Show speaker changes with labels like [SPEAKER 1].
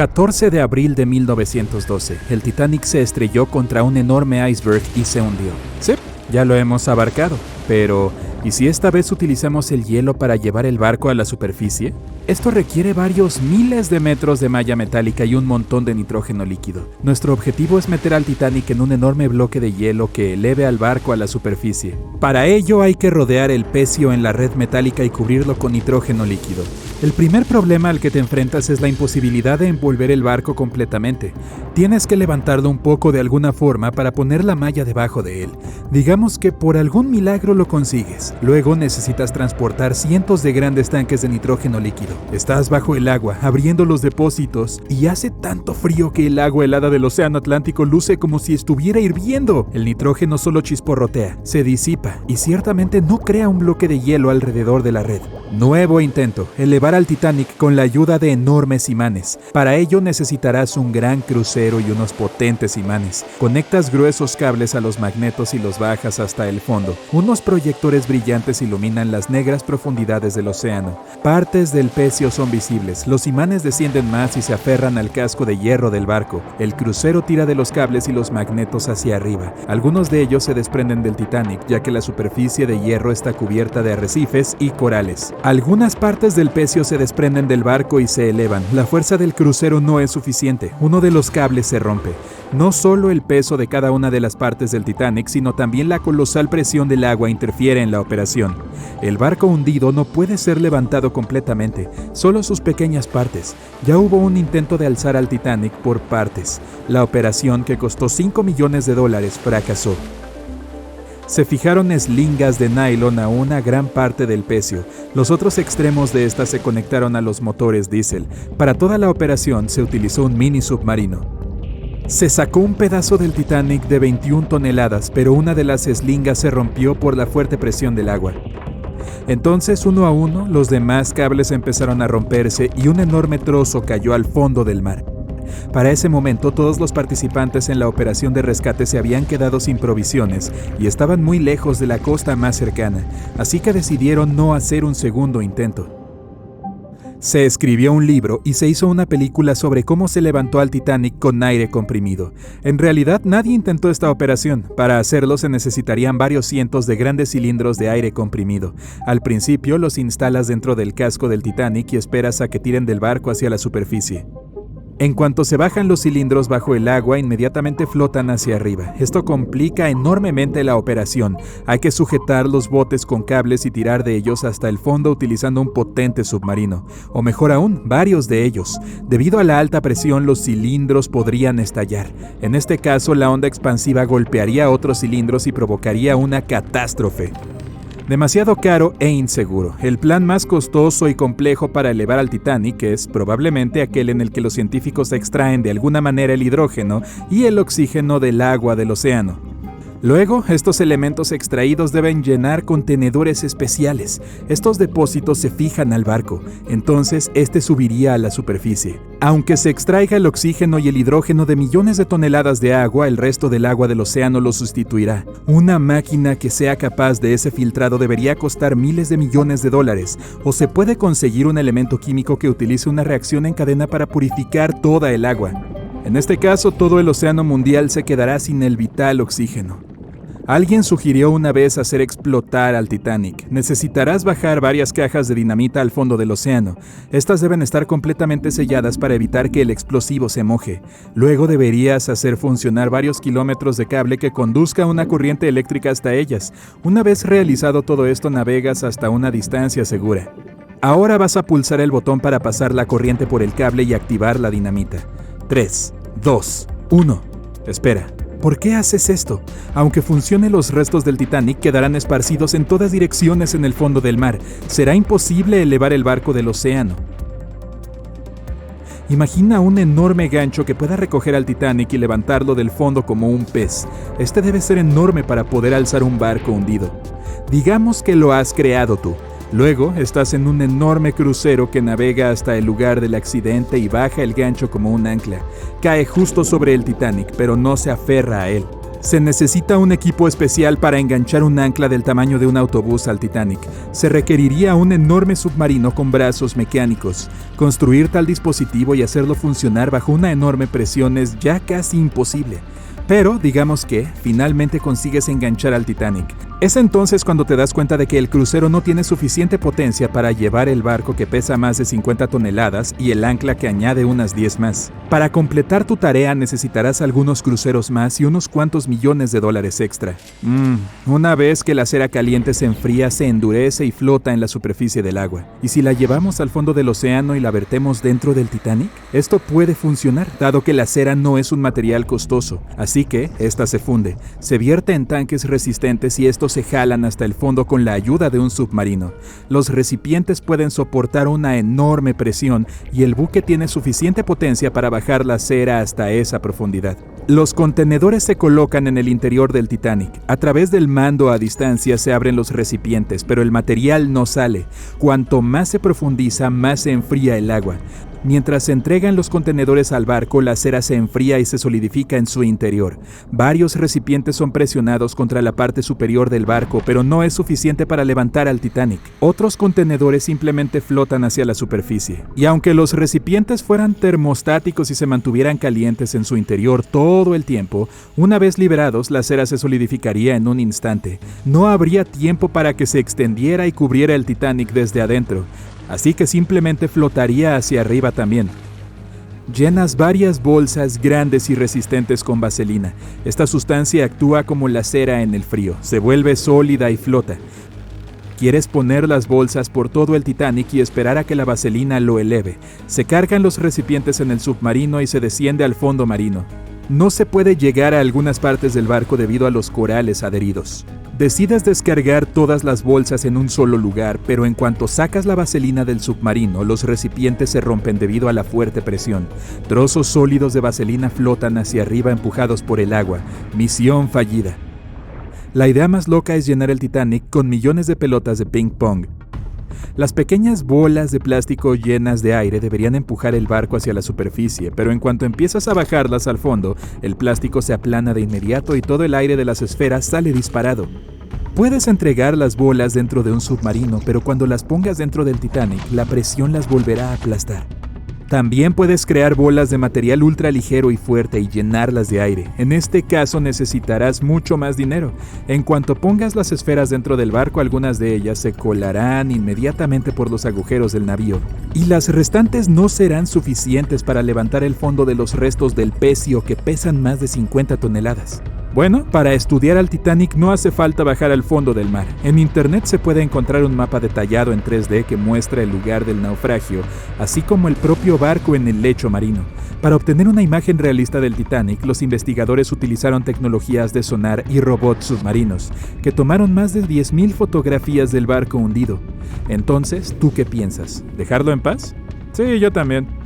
[SPEAKER 1] 14 de abril de 1912, el Titanic se estrelló contra un enorme iceberg y se hundió. Sí, ya lo hemos abarcado, pero ¿y si esta vez utilizamos el hielo para llevar el barco a la superficie? Esto requiere varios miles de metros de malla metálica y un montón de nitrógeno líquido. Nuestro objetivo es meter al Titanic en un enorme bloque de hielo que eleve al barco a la superficie. Para ello hay que rodear el pecio en la red metálica y cubrirlo con nitrógeno líquido. El primer problema al que te enfrentas es la imposibilidad de envolver el barco completamente. Tienes que levantarlo un poco de alguna forma para poner la malla debajo de él. Digamos que por algún milagro lo consigues. Luego necesitas transportar cientos de grandes tanques de nitrógeno líquido. Estás bajo el agua, abriendo los depósitos, y hace tanto frío que el agua helada del océano Atlántico luce como si estuviera hirviendo. El nitrógeno solo chisporrotea, se disipa, y ciertamente no crea un bloque de hielo alrededor de la red. Nuevo intento, elevar al Titanic con la ayuda de enormes imanes. Para ello necesitarás un gran crucero y unos potentes imanes. Conectas gruesos cables a los magnetos y los bajas hasta el fondo. Unos proyectores brillantes iluminan las negras profundidades del océano. Partes del pecio son visibles. Los imanes descienden más y se aferran al casco de hierro del barco. El crucero tira de los cables y los magnetos hacia arriba. Algunos de ellos se desprenden del Titanic, ya que la superficie de hierro está cubierta de arrecifes y corales. Algunas partes del pecio se desprenden del barco y se elevan. La fuerza del crucero no es suficiente. Uno de los cables se rompe. No solo el peso de cada una de las partes del Titanic, sino también la colosal presión del agua interfiere en la operación. El barco hundido no puede ser levantado completamente, solo sus pequeñas partes. Ya hubo un intento de alzar al Titanic por partes. La operación, que costó $5 millones, fracasó. Se fijaron eslingas de nylon a una gran parte del pecio. Los otros extremos de esta se conectaron a los motores diésel. Para toda la operación se utilizó un mini submarino. Se sacó un pedazo del Titanic de 21 toneladas, pero una de las eslingas se rompió por la fuerte presión del agua. Entonces, uno a uno, los demás cables empezaron a romperse y un enorme trozo cayó al fondo del mar. Para ese momento, todos los participantes en la operación de rescate se habían quedado sin provisiones y estaban muy lejos de la costa más cercana, así que decidieron no hacer un segundo intento. Se escribió un libro y se hizo una película sobre cómo se levantó al Titanic con aire comprimido. En realidad, nadie intentó esta operación. Para hacerlo se necesitarían varios cientos de grandes cilindros de aire comprimido. Al principio los instalas dentro del casco del Titanic y esperas a que tiren del barco hacia la superficie. En cuanto se bajan los cilindros bajo el agua, inmediatamente flotan hacia arriba. Esto complica enormemente la operación. Hay que sujetar los botes con cables y tirar de ellos hasta el fondo utilizando un potente submarino. O mejor aún, varios de ellos. Debido a la alta presión, los cilindros podrían estallar. En este caso, la onda expansiva golpearía otros cilindros y provocaría una catástrofe. Demasiado caro e inseguro. El plan más costoso y complejo para elevar al Titanic es probablemente aquel en el que los científicos extraen de alguna manera el hidrógeno y el oxígeno del agua del océano. Luego, estos elementos extraídos deben llenar contenedores especiales. Estos depósitos se fijan al barco, entonces este subiría a la superficie. Aunque se extraiga el oxígeno y el hidrógeno de millones de toneladas de agua, el resto del agua del océano lo sustituirá. Una máquina que sea capaz de ese filtrado debería costar miles de millones de dólares, o se puede conseguir un elemento químico que utilice una reacción en cadena para purificar toda el agua. En este caso, todo el océano mundial se quedará sin el vital oxígeno. Alguien sugirió una vez hacer explotar al Titanic. Necesitarás bajar varias cajas de dinamita al fondo del océano. Estas deben estar completamente selladas para evitar que el explosivo se moje. Luego deberías hacer funcionar varios kilómetros de cable que conduzca una corriente eléctrica hasta ellas. Una vez realizado todo esto, navegas hasta una distancia segura. Ahora vas a pulsar el botón para pasar la corriente por el cable y activar la dinamita. 3, 2, 1. Espera. ¿Por qué haces esto? Aunque funcione, los restos del Titanic quedarán esparcidos en todas direcciones en el fondo del mar. Será imposible elevar el barco del océano. Imagina un enorme gancho que pueda recoger al Titanic y levantarlo del fondo como un pez. Este debe ser enorme para poder alzar un barco hundido. Digamos que lo has creado tú. Luego, estás en un enorme crucero que navega hasta el lugar del accidente y baja el gancho como un ancla. Cae justo sobre el Titanic, pero no se aferra a él. Se necesita un equipo especial para enganchar un ancla del tamaño de un autobús al Titanic. Se requeriría un enorme submarino con brazos mecánicos. Construir tal dispositivo y hacerlo funcionar bajo una enorme presión es ya casi imposible. Pero, digamos que, finalmente consigues enganchar al Titanic. Es entonces cuando te das cuenta de que el crucero no tiene suficiente potencia para llevar el barco que pesa más de 50 toneladas y el ancla que añade unas 10 más. Para completar tu tarea necesitarás algunos cruceros más y unos cuantos millones de dólares extra. Una vez que la cera caliente se enfría, se endurece y flota en la superficie del agua. ¿Y si la llevamos al fondo del océano y la vertemos dentro del Titanic? Esto puede funcionar, dado que la cera no es un material costoso. Así que, esta se funde, se vierte en tanques resistentes y estos se jalan hasta el fondo con la ayuda de un submarino. Los recipientes pueden soportar una enorme presión y el buque tiene suficiente potencia para bajar la cera hasta esa profundidad. Los contenedores se colocan en el interior del Titanic. A través del mando a distancia se abren los recipientes, pero el material no sale. Cuanto más se profundiza, más se enfría el agua. Mientras se entregan los contenedores al barco, la cera se enfría y se solidifica en su interior. Varios recipientes son presionados contra la parte superior del barco, pero no es suficiente para levantar al Titanic. Otros contenedores simplemente flotan hacia la superficie. Y aunque los recipientes fueran termostáticos y se mantuvieran calientes en su interior todo el tiempo, una vez liberados, la cera se solidificaría en un instante. No habría tiempo para que se extendiera y cubriera el Titanic desde adentro. Así que simplemente flotaría hacia arriba también. Llenas varias bolsas grandes y resistentes con vaselina. Esta sustancia actúa como la cera en el frío, se vuelve sólida y flota. Quieres poner las bolsas por todo el Titanic y esperar a que la vaselina lo eleve. Se cargan los recipientes en el submarino y se desciende al fondo marino. No se puede llegar a algunas partes del barco debido a los corales adheridos. Decides descargar todas las bolsas en un solo lugar, pero en cuanto sacas la vaselina del submarino, los recipientes se rompen debido a la fuerte presión. Trozos sólidos de vaselina flotan hacia arriba empujados por el agua. Misión fallida. La idea más loca es llenar el Titanic con millones de pelotas de ping pong. Las pequeñas bolas de plástico llenas de aire deberían empujar el barco hacia la superficie, pero en cuanto empiezas a bajarlas al fondo, el plástico se aplana de inmediato y todo el aire de las esferas sale disparado. Puedes entregar las bolas dentro de un submarino, pero cuando las pongas dentro del Titanic, la presión las volverá a aplastar. También puedes crear bolas de material ultra ligero y fuerte y llenarlas de aire. En este caso necesitarás mucho más dinero. En cuanto pongas las esferas dentro del barco, algunas de ellas se colarán inmediatamente por los agujeros del navío. Y las restantes no serán suficientes para levantar el fondo de los restos del pecio que pesan más de 50 toneladas. Bueno, para estudiar al Titanic no hace falta bajar al fondo del mar. En internet se puede encontrar un mapa detallado en 3D que muestra el lugar del naufragio, así como el propio barco en el lecho marino. Para obtener una imagen realista del Titanic, los investigadores utilizaron tecnologías de sonar y robots submarinos, que tomaron más de 10.000 fotografías del barco hundido. Entonces, ¿tú qué piensas? ¿Dejarlo en paz? Sí, yo también.